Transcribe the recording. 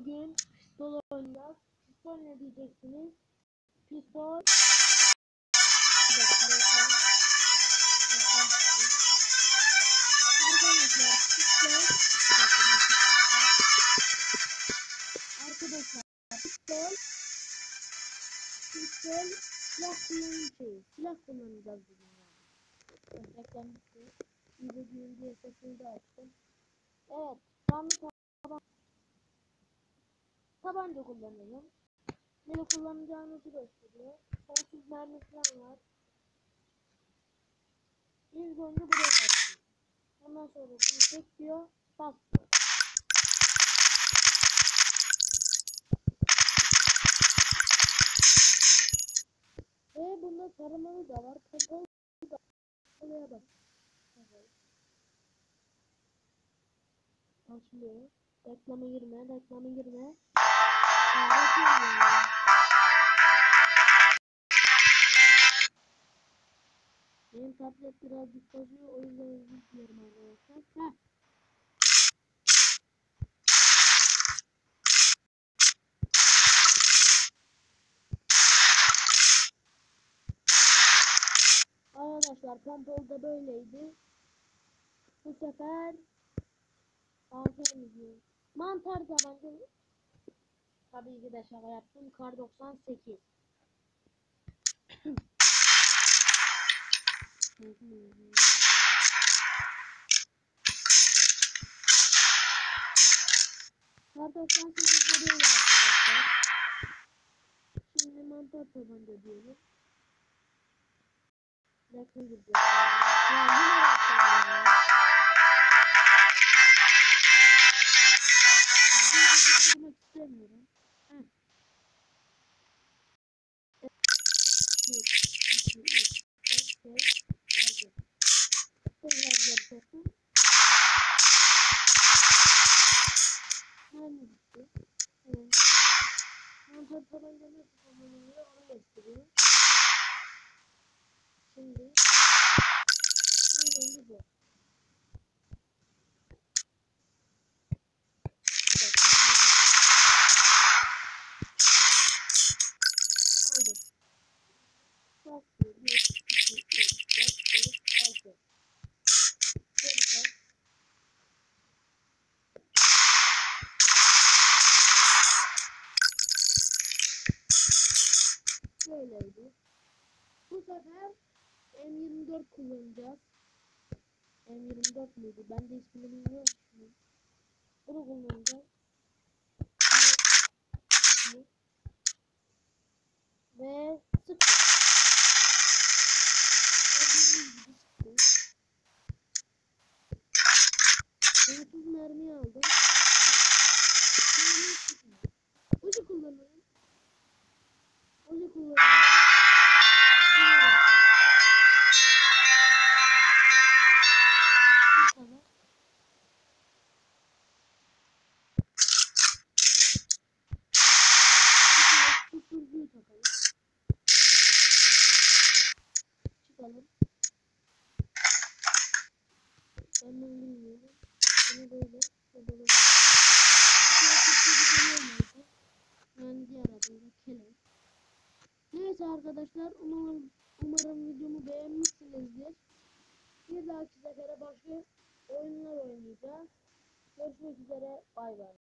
Bugün pistol oynayacağız. Pistol ne diyeceksiniz? Pistol. Arkadaşlar pistol silah kullanım şeyi. Silah kullanacağız bugün yani. Reklam bitti. İzlediğim diye sesini de açtım. Evet. Canlı tabanca kullanalım. Ne kullanacağınızı gösteriyor. Sonsuz mermi falan var. İlk önce buraya basıyor. Ondan sonra bunu çek diyor. Bas diyor. Ve bunda taramalı da var. Pompalı da. Oraya bas. Açılıyor. Reklama girme. Reklama girme. Benim tablet birazcık bozuyor. O yüzden özür dilerim arkadaşlar. Arkadaşlar pompalı da böyleydi. Bu sefer mantar tabanca. Tabii ki de şaka yaptım. Kar 98. Kar 98 böyle arkadaşlar. Şimdi mantar tabanca diyorum. Reklam gireceğiz. Ya yine reklam ya. Girmek istemiyorum. Mantar tabanca nasıl kullanılıyor onu gösteriyor. Şimdi bu. Aldım. Bak 1, 2, 3, 4, 5, 6. Böyleydi. Bu sefer M24 kullanacağız. M24 muydu? Ben de ismini bilmiyorum. Bunu kullanacağız. Ve sıktım. Ben 30 mermi aldım. Ucu kullanıyorum. Ucu kullanıyorum. Susturucuyu takalım. Çıkalım. Ben bunu bilmiyorum. Bunu böyle. Böyle. Yani diğer adıyla kelek. Neyse arkadaşlar, umarım videomu beğenmişsinizdir. Bir dahaki sefere başka oyunlar oynayacağız. Görüşmek üzere, bay bay.